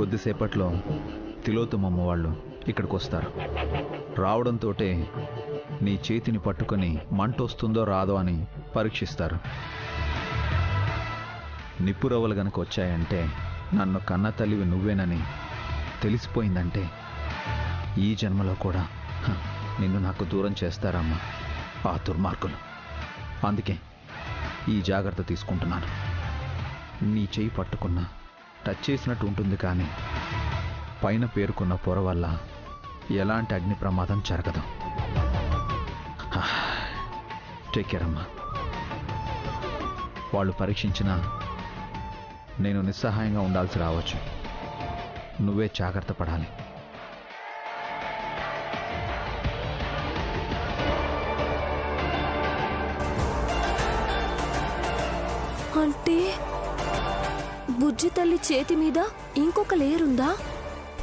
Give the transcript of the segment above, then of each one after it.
కొద్దిసేపట్లో తిలోత్తమమ్మ వాళ్ళు ఇక్కడికి వస్తారు. రావడంతో నీ చేతిని పట్టుకొని మంటొస్తుందో రాదో అని పరీక్షిస్తారు. నిప్పురవ్వలు గనక వచ్చాయంటే నన్ను కన్న తల్లివి నువ్వేనని తెలిసిపోయిందంటే ఈ జన్మలో కూడా నిన్ను నాకు దూరం చేస్తారమ్మా ఆ దుర్మార్గులు. అందుకే ఈ జాగ్రత్త తీసుకుంటున్నాను. నీ చెయ్యి పట్టుకున్నా టచ్ చేసినట్టు ఉంటుంది, కానీ పైన పేరుకున్న పొర వల్ల ఎలాంటి అగ్ని ప్రమాదం జరగదు. టేక్ కేర్ అమ్మా. వాళ్ళు పరీక్షించినా నేను నిస్సహాయంగా ఉండాల్సి రావచ్చు. నువ్వే జాగ్రత్త పడాలి. అంటే బుజ్జి తల్లి చేతి మీద ఇంకొక లేయర్ ఉందా?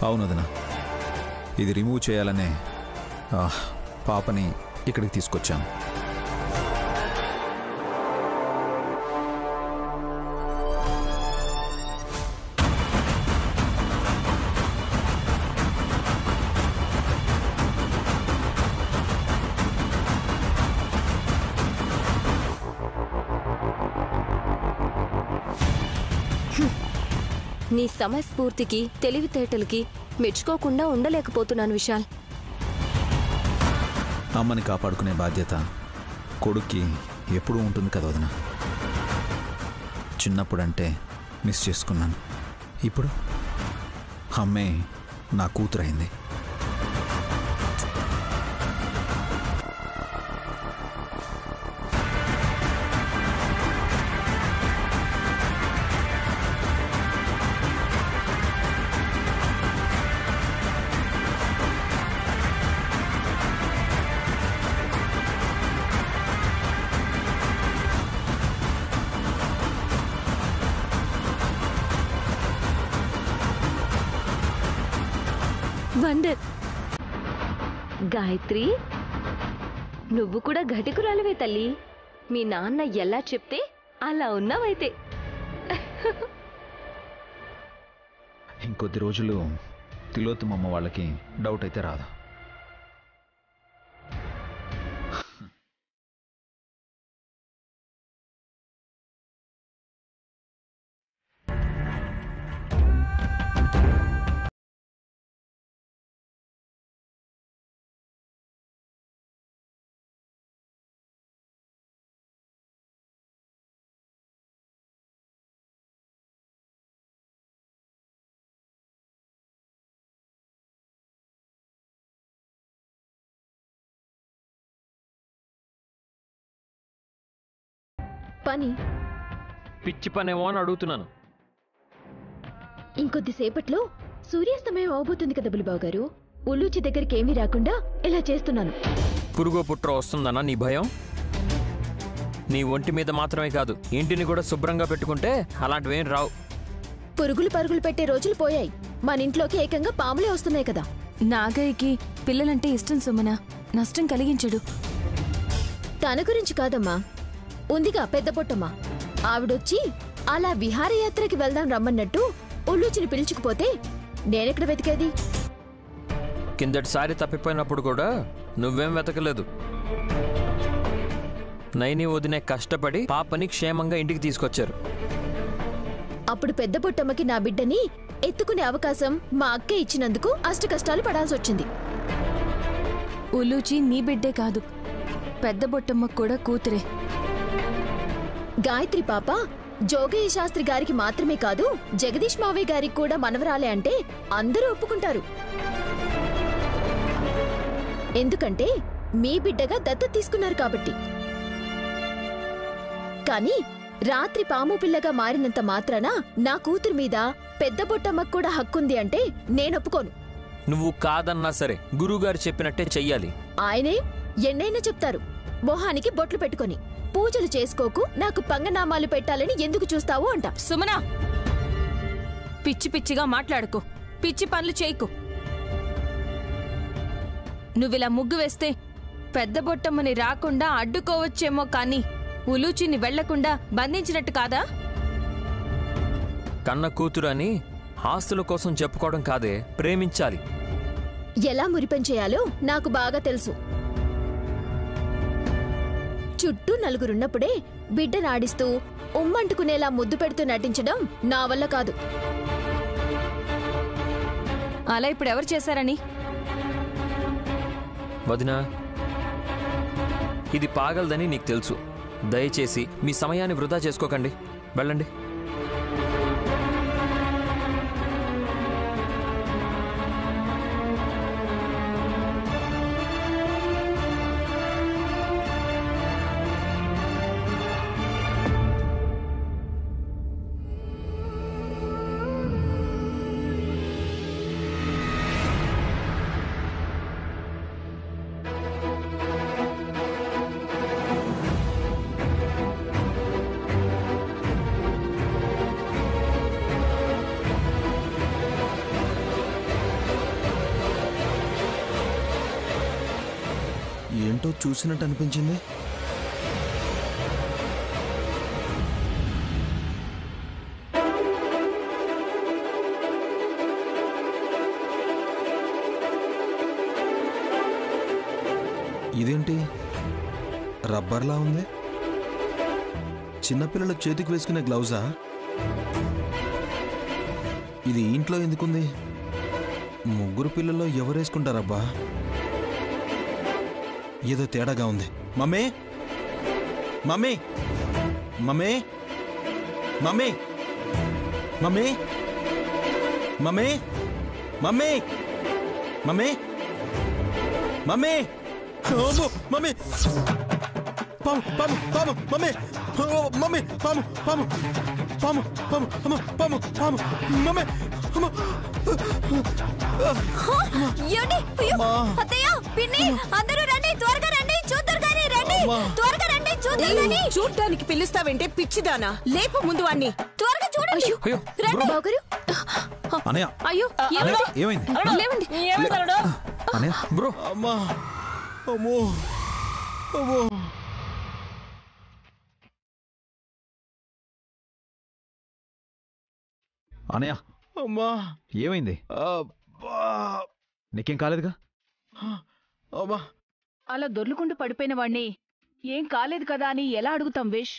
అవునదనా, ఇది రిమూవ్ చేయాలనే పాపని ఇక్కడికి తీసుకొచ్చాను. నీ సమయస్ఫూర్తికి తెలివితేటలకి మెచ్చుకోకుండా ఉండలేకపోతున్నాను విశాల్. అమ్మని కాపాడుకునే బాధ్యత కొడుక్కి ఎప్పుడూ ఉంటుంది కదా వదిన. చిన్నప్పుడంటే మిస్ చేసుకున్నాను. ఇప్పుడు అమ్మే నా కూతురైంది. వండర్. గాయత్రి, నువ్వు కూడా ఘటికురాలివే తల్లి. మీ నాన్న ఎలా చెప్తే అలా ఉన్నావైతే. ఇంకొద్ది రోజులు తిలోత్తమమ్మ వాళ్ళకి డౌట్ అయితే రాదు. పని పిచ్చి పనేమో అని అడుగుతున్నాను. ఇంకొద్దిసేపట్లో సూర్యాస్తమయం అవబోతుంది కదా బులిబాబు గారు. ఉల్లూచి దగ్గరికి ఏమీ రాకుండా ఇలా చేస్తున్నాను. పురుగో పుట్ర వస్తుందన్నా నీ భయం? నీ ఒంటి మీద మాత్రమే కాదు, ఇంటిని కూడా శుభ్రంగా పెట్టుకుంటే అలాంటివేం రావు. పురుగులు పరుగులు పెట్టే రోజులు పోయాయి. మన ఇంట్లోకి ఏకంగా పాములే వస్తున్నాయి కదా. నాగయ్యకి పిల్లలంటే ఇష్టం సుమన, నష్టం కలిగించడు. తన గురించి కాదమ్మా, ఉందిగా పెద్ద పొట్టమ్మ. ఆవిడొచ్చి అలా విహారయాత్రకి వెళ్దాం రమ్మన్నట్టు ఉల్లూచిని పిలుచుకుపోతే నేనెక్కడ వెతికేది? కిందటిసారి తప్పిపోయినప్పుడు కూడా నువ్వేం వెతకలేదు. నైని వదినే కష్టపడి పాపని క్షేమంగా ఇంటికి తీసుకొచ్చారు. అప్పుడు పెద్ద పొట్టమ్మకి నా బిడ్డని ఎత్తుకునే అవకాశం మా అక్క ఇచ్చినందుకు అష్ట కష్టాలు పడాల్సి వచ్చింది. ఉల్లూచి నీ బిడ్డే కాదు, పెద్ద బొట్టమ్మకు కూడా కూతురే. గాయత్రి పాప జోగయ్య శాస్త్రి గారికి మాత్రమే కాదు, జగదీష్ మావయ్య గారికి కూడా మనవరాలే అంటే అందరూ ఒప్పుకుంటారు. ఎందుకంటే మీ బిడ్డగా దత్తత తీసుకున్నారు కాబట్టి. కానీ రాత్రి పాము పిల్లగా మారినంత మాత్రాన నా కూతురు మీద పెద్ద బొట్టమ్మకు కూడా హక్కుంది అంటే నేనొప్పుకోను. నువ్వు కాదన్నా సరే గురువుగారు చెప్పినట్టే చెయ్యాలి. ఆయనే ఎన్నైనా చెప్తారు, మొహానికి బొట్లు పెట్టుకొని పూజలు చేసుకోకు, నాకు పంగనామాలు పెట్టాలని ఎందుకు చూస్తావు అంట. సుమనా, పిచ్చి పిచ్చిగా మాట్లాడుకో, పిచ్చి పనులు చేయకు. నువ్విలా ముగ్గు వేస్తే పెద్ద బొట్టమ్మని రాకుండా అడ్డుకోవచ్చేమో, కానీ ఉలూచిని వెళ్లకుండా బంధించినట్టు కాదా? కన్న కూతురని ఆస్తుల కోసం చెప్పుకోవడం కాదే, ప్రేమించాలి. ఎలా మురిపెం చేయాలో నాకు బాగా తెలుసు. చుట్టూ నలుగురున్నప్పుడే బిడ్డనాడిస్తూ ఉమ్మంటుకునేలా ముద్దు పెడుతూ నటించడం నా వల్ల కాదు. అలా ఇప్పుడు ఎవరు చేశారని? వదినా, ఇది పాగలదని నీకు తెలుసు. దయచేసి మీ సమయాన్ని వృధా చేసుకోకండి, వెళ్ళండి. ఏంటో చూసినట్టు అనిపించింది. ఇదేంటి రబ్బర్లా ఉంది? చిన్నపిల్లల చేతికి వేసుకునే గ్లౌజా? ఇది ఇంట్లో ఎందుకుంది? ముగ్గురు పిల్లల్లో ఎవరేసుకుంటారబ్బా? ఏదో తేడాగా ఉంది. Mummy, mummy, mummy, mummy, mummy, mummy, mummy, mummy, mummy, mummy, పాము, పాము, పాము, మమ్మీ, మమ్మీ, పాము, పాము, పాము, పాము, పాము, పాము, మమ్మీ, చూడ్డానికి పిలుస్తావంటే పిచ్చిదానా? లేపు ముందు వాణ్ణి. త్వరగా చూడండి. అయ్యో ఏమైంది? బ్రో, అమ్మా, అమ్మో, అమ్మో. అనయ్య, అమ్మా, ఏమైంది? నీకేం కాలేదుగా? అమ్మా, అలా దొర్లుకుంటూ పడిపోయిన వాణ్ణి ఏం కాలేదు కదా అని ఎలా అడుగుతాం విష్?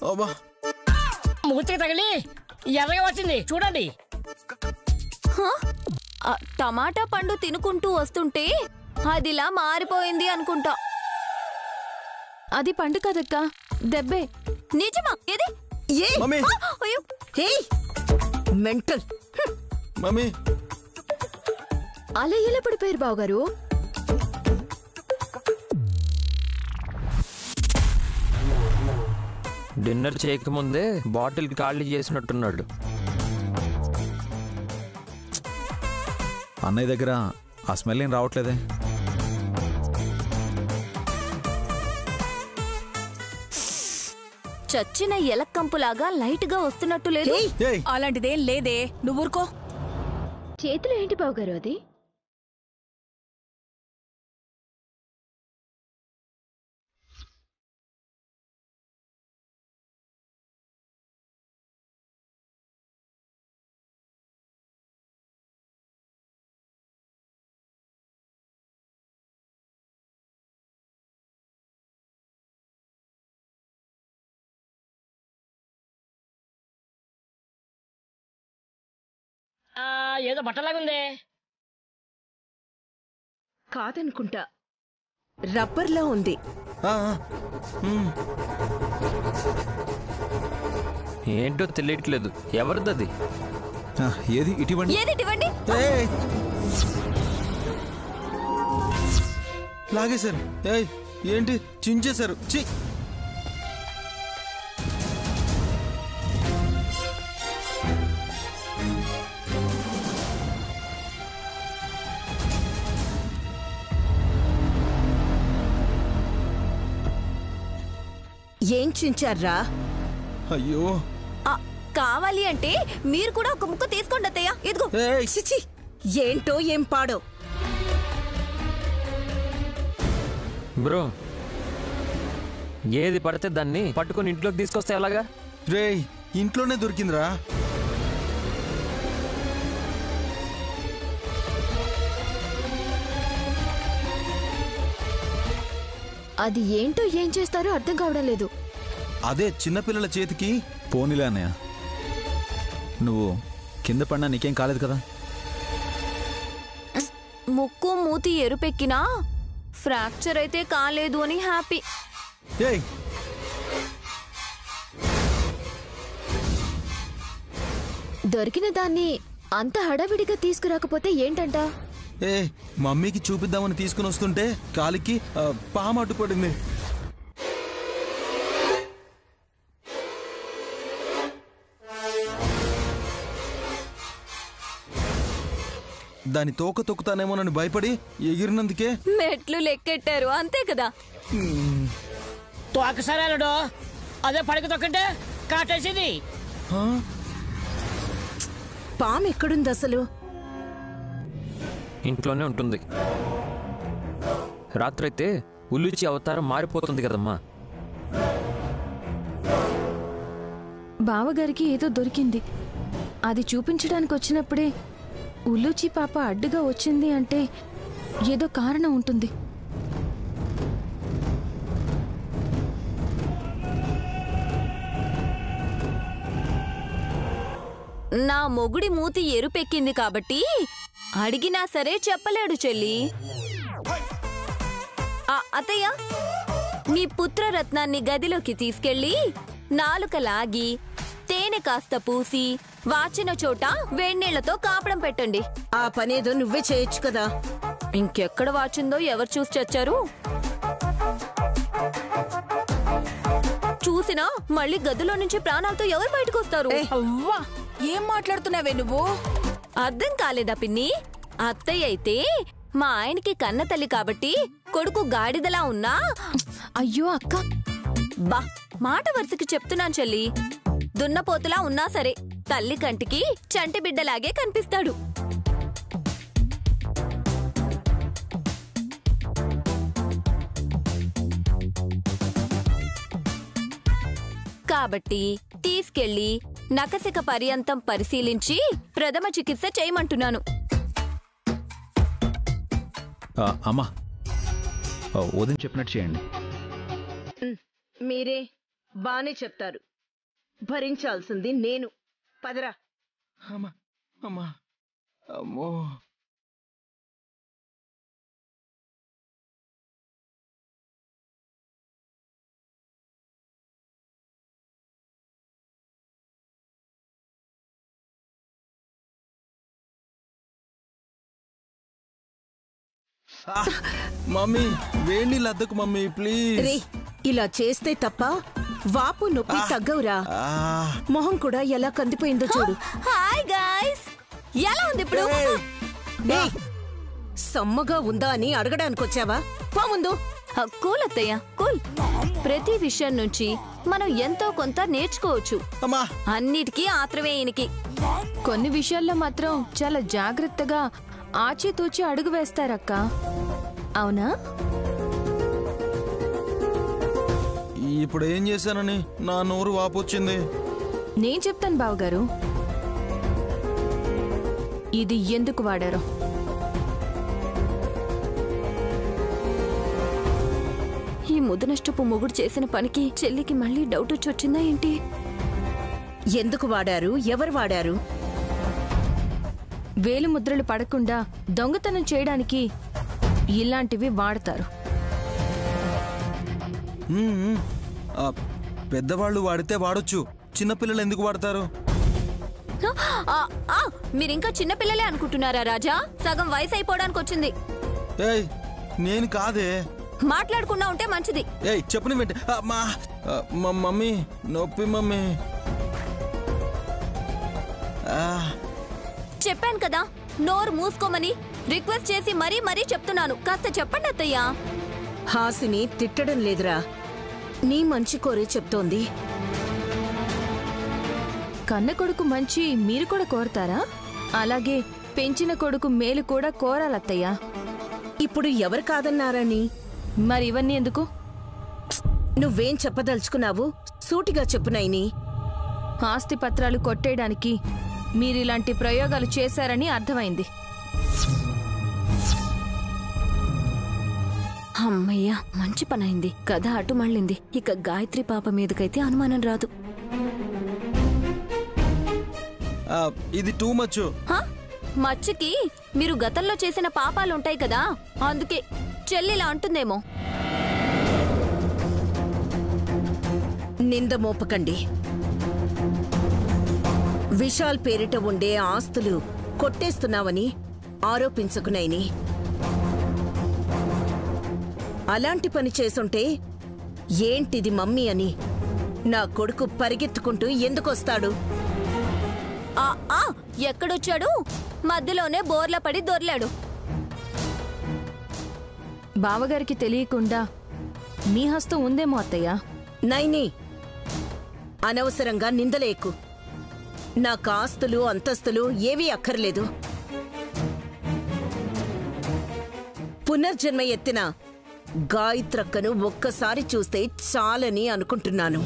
అమ్మా, మూతికి తగిలి ఎర్రగా వచ్చింది చూడండి. టమాటా పండు తినుకుంటూ వస్తుంటే అదిలా మారిపోయింది అనుకుంటా. అది పండు కదక్క, దెబ్బే. నిజమా? ఏది? Mummy, mental. మమ్మీ, అలా ఎలా పడిపోయారు బావగారు? డిన్నర్ చేయకముందే బాటిల్కి ఖాళీ చేసినట్టున్నాడు. అన్నయ్య దగ్గర ఆ స్మెల్ ఏం రావట్లేదే. చచ్చిన ఎలక్కంపులాగా లైట్ గా వస్తున్నట్టు లేదు. అలాంటిదేం లేదే, నువ్వు ఊరుకో. చేతిలో ఏంటి బావగారు అది? ఏదో బట్టలాగుందే. కాదనుకుంటా, రబ్బర్లా ఉంది. ఏంటో తెలియట్లేదు. ఎవరిదది? ఏది ఇటువంటి? ఏదిటివ్వండి. లాగేశారు. ఏంటి చించేశారు? చి, ఏం చించారా? అయ్యో, కావాలి అంటే మీరు కూడా ఒక ముక్క తీసుకోండి అత్తయ్య. ఇదిగో. చిచి, ఏంటో ఏం పాడో. బ్రో, ఏది పడితే దాన్ని పట్టుకొని ఇంట్లోకి తీసుకొస్తే ఎలాగా? రేయ్ ఇంట్లోనే దొరికిందిరా. అది ఏంటో ఏం చేస్తారో అర్థం కావడం లేదు. అదే చిన్నపిల్లల చేతికి. పోనీలే అన్నయ్య, నువ్వు కింద పడినా నీకేం కాలేదు కదా. ముక్కు మూతి ఎరుపెక్కినా ఫ్రాక్చర్ అయితే కాలేదు అని హ్యాపీ. ఏయ్ దొరికిన దాన్ని అంత హడావిడిగా తీసుకురాకపోతే ఏంటంట? ఏ మమ్మీకి చూపిద్దామని తీసుకుని వస్తుంటే కాలికి పాము అడ్డుపడింది. దాని తోక తొక్కుతానేమోనని భయపడి ఎగిరినందుకే మెట్లు లెక్కెట్టారు అంతే కదా. తోక సరేలడు అదే పడక తొక్కంటే కాటేసింది. పాము ఎక్కడుంది అసలు? ఇంట్లోనే ఉంటుంది. రాత్రైతే ఉల్లుచి అవతారం మారిపోతుంది కదమ్మా. బావగారికి ఏదో దొరికింది, అది చూపించడానికి వచ్చినప్పుడే ఉల్లుచి పాప అడ్డుగా వచ్చింది అంటే ఏదో కారణం ఉంటుంది. నా మొగుడి మూతి ఎరుపెక్కింది కాబట్టి అడిగినా సరే చెప్పలేడు చెల్లి. అత్తయ్య, మీ పుత్రరత్నాన్ని గదిలోకి తీసుకెళ్లి నాలుక లాగి తేనె కాస్త పూసి వాచిన చోట వేణీళ్లతో కాపడం పెట్టండి. ఆ పనేదో నువ్వే చేయొచ్చు కదా. ఇంకెక్కడ వాచిందో ఎవరు చూసి చచ్చారు? చూసినా మళ్ళీ గదిలో నుంచి ప్రాణాలతో ఎవరు బయటకు వస్తారు? అవ్వా ఏం మాట్లాడుతున్నావే నువ్వు? అర్థం కాలేదా పిన్ని? అత్తయ్య అయితే మా ఆయనకి కన్న తల్లి కాబట్టి కొడుకు గాడిదలా ఉన్నా. అయ్యో అక్క, బా మాట వరుసకి చెప్తున్నాను చెల్లి. దున్నపోతులా ఉన్నా సరే తల్లి కంటికి చంటి బిడ్డలాగే కనిపిస్తాడు. కాబట్టి తీసుకెళ్లి నకసిక పర్యంతం పరిశీలించి ప్రథమ చికిత్స చేయమంటున్నాను. అమ్మా, వదిన చెప్పినట్టు చేయండి. మీరే బానే చెప్తారు, భరించాల్సింది నేను. పదరా. అమ్మా అమ్మా అమ్మో. మమ్మీ వేడి నీళ్ళు అద్దకు మమ్మీ ప్లీజ్. రే ఇలా చేస్తే తప్ప వాపు నొప్పి తగ్గవురా. మొహం కూడా ఎలా కందిపోయిందో చూడు. హాయ్ గాయ్స్, ఎలా ఉంది ఇప్పుడు? ఏయ్, సమ్మగా ఉందా అని అడగడానికి వచ్చావా? పో ముందు. కూల్ అత్తయ్య, కూల్. ప్రతి విషయం నుంచి మనం ఎంతో కొంత నేర్చుకోవచ్చు. అమ్మా అన్నిటికీ ఆత్రమే ఈయనకి. కొన్ని విషయాల్లో మాత్రం చాలా జాగ్రత్తగా ఆచితూచి అడుగు వేస్తారక్క. అవునా? ఇప్పుడు ఏం చేశానని నా నోరు వాపొచ్చింది? నేను చెప్తాను బావగారు, ఇది ఎందుకు వాడారో. ఈ ముదనష్టపు మొగుడు చేసిన పనికి చెల్లికి మళ్ళీ డౌట్ వచ్చి వచ్చిందా ఏంటి? ఎందుకు వాడారు? ఎవరు వాడారు? వేలు ముద్రలు పడకుండా దొంగతనం చేయడానికి ఇలాంటివి వాడతారు. పెద్దవాళ్ళు వాడితే వాడొచ్చు, చిన్నపిల్లలు ఎందుకు వాడతారు? మీరింకా చిన్నపిల్లలే అనుకుంటున్నారా రాజా? సగం వయసు అయిపోవడానికి వచ్చింది. ఏయ్ నేను కాదే. మాట్లాడకుండా ఉంటే మంచిది. ఏయ్ చెప్పని వెంట. మమ్మీ నొప్పి మమ్మీ. చెప్పాను కదా నోరు మూసుకోమని. రిక్వెస్ట్ చేసి మరీ మరీ చెప్తున్నాను, కాస్త చెప్పండి అత్తయ్యా. హాసిని తిట్టడం లేదురా, నీ మంచి కోరే చెప్తోంది. కన్న కొడుకు మంచి మీరు కూడా కోరతారా? అలాగే పెంచిన కొడుకు మేలు కూడా కోరాలత్తయ్యా. ఇప్పుడు ఎవరు కాదన్నారని? మరి ఇవన్నీ ఎందుకు? నువ్వేం చెప్పదలుచుకున్నావు? సూటిగా చెప్పు నైని. ఆస్తి పత్రాలు కొట్టేయడానికి మీరిలాంటి ప్రయోగాలు చేశారని అర్థమైంది. అమ్మయ్యా, మంచి పనైంది. కథ అటు మళ్ళింది. ఇక గాయత్రి పాప మీదకైతే అనుమానం రాదు. ఇది టూ మచ్. మచ్చికి మీరు గతంలో చేసిన పాపాలుంటాయి కదా, అందుకే చెల్లిలా అంటుందేమో. నింద మోపకండి. విశాల్ పేరిట ఉండే ఆస్తులు కొట్టేస్తున్నావని ఆరోపించకు నైని. అలాంటి పని చేసుంటే ఏంటిది మమ్మీ అని నా కొడుకు పరిగెత్తుకుంటూ ఎందుకొస్తాడు? ఎక్కడొచ్చాడు? మధ్యలోనే బోర్ల పడి దొర్లాడు. బావగారికి తెలియకుండా మీ హస్తం ఉందేమో అత్తయ్య. నైని, అనవసరంగా నిందలేకు. నాకు ఆస్తులు అంతస్తులు ఏవీ అక్కర్లేదు. పునర్జన్మ ఎత్తిన గాయత్రక్కను ఒక్కసారి చూస్తే చాలని అనుకుంటున్నాను.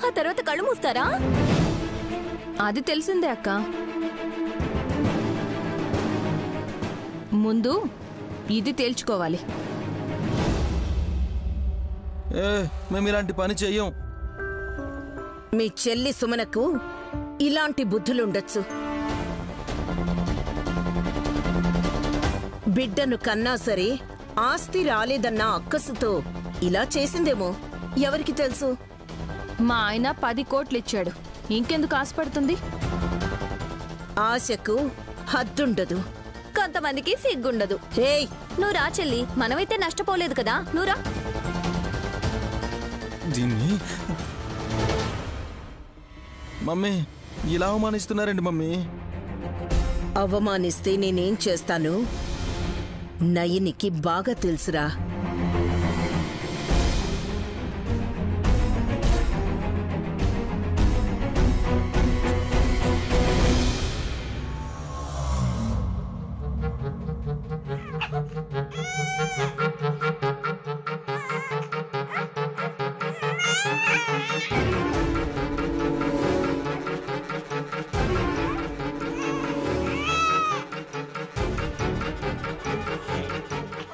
ఆ తర్వాత కళ్ళు మూస్తారా? అది తెలిసిందే అక్క. ముందు ఇది తేల్చుకోవాలి. మేము ఇలాంటి పని చెయ్యం. మీ చెల్లి సుమనకు ఇలాంటి బుద్ధులుండొచ్చు. బిడ్డను కన్నా సరే ఆస్తి రాలేదన్న అక్కసుతో ఇలా చేసిందేమో. ఎవరికి తెలుసు? మా ఆయన 10 కోట్లు ఇచ్చాడు. ఇంకెందుకు ఆశపడుతుంది? ఆశకు హద్దుండదు. కొంతమందికి సిగ్గుండదు. హేయ్, నువ్వు రా చెల్లి, మనమైతే నష్టపోలేదు కదా, నువ్వురా. దీన్ని మమ్మీ ఇలా అవమానిస్తున్నారండి మమ్మీ. అవమానిస్తే నేనేం చేస్తాను నయనికి బాగా తెలుసురా.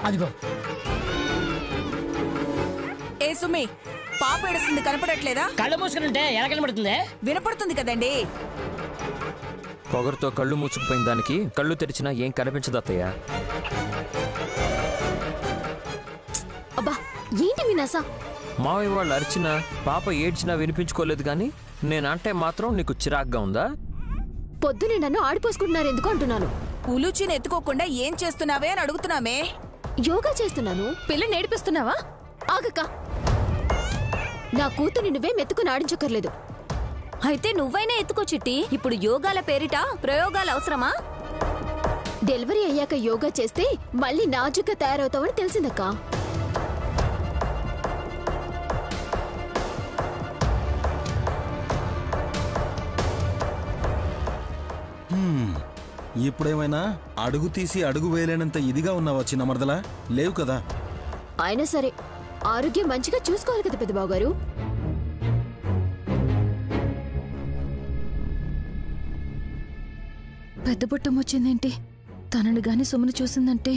అదిగో ఏ సుమి, పాప ఏడుస్తుంది, కనపడట్లేదా? కళ్ళు మూసుకుని ఎలా కనబడుతుంది? వినపడుతుంది కదండి. పొగరుతో కళ్ళు మూసుకుపోయిన దానికి కళ్ళు తెరిచినా ఏం కనిపించదు అత్తయ్య. అబ్బా, ఏంటి మీ నస? మావయ్య వాళ్ళు అరిచినా పాప ఏడ్చినా వినిపించుకోలేదు కానీ నేనంటే మాత్రం నీకు చిరాగ్గా ఉందా? పొద్దునే నన్ను ఆడిపోసుకుంటున్నారు ఎందుకు అంటున్నాను. ఉలుచిని ఎత్తుకోకుండా ఏం చేస్తున్నావే అని అడుగుతున్నామే. యోగా చేస్తున్నాను. పిల్లని నేర్పిస్తున్నావా? ఆగక్క, నా కూతురు నువ్వే మెత్తుకుని ఆడించక్కర్లేదు. అయితే నువ్వైనా ఎత్తుకో చిట్టి. ఇప్పుడు యోగాల పేరిట ప్రయోగాలు అవసరమా? డెలివరీ అయ్యాక యోగా చేస్తే మళ్ళీ నాజుగ్గా తయారవుతావని తెలిసిందక్క. ఇప్పుడేమైనా అడుగు తీసి అడుగు వేయలేనంత ఇదిగా ఉన్నావా చిన్న మరదలా? లేవు కదా. అయినా సరే ఆరోగ్యం మంచిగా చూసుకోవాలి కదా పెద్దబాబు గారు. పెద్ద పుట్టం వచ్చిందేంటి? తనని గాని సుమను చూసిందంటే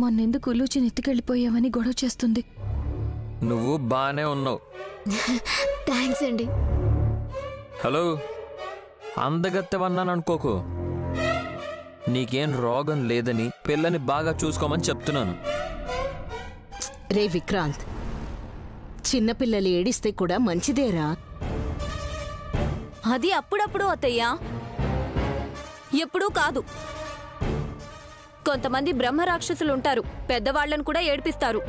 మొన్నెందుకు ఉలూచిని ఎత్తుకెళ్ళిపోయావని గొడవ చేస్తుంది. నువ్వు బానే ఉన్నావు. థ్యాంక్స్ అండి. హలో, అందగత్తెవన్నాను అనుకోకు. నీకేం రోగం లేదని పిల్లని బాగా చూసుకోమని చెప్తున్నాను. రే విక్రాంత్, చిన్నపిల్లలు ఏడిస్తే కూడా మంచిదేరా. అది అప్పుడప్పుడు అత్తయ్యా, ఎప్పుడూ కాదు. కొంతమంది బ్రహ్మరాక్షసులుంటారు, పెద్దవాళ్లను కూడా ఏడిపిస్తారు.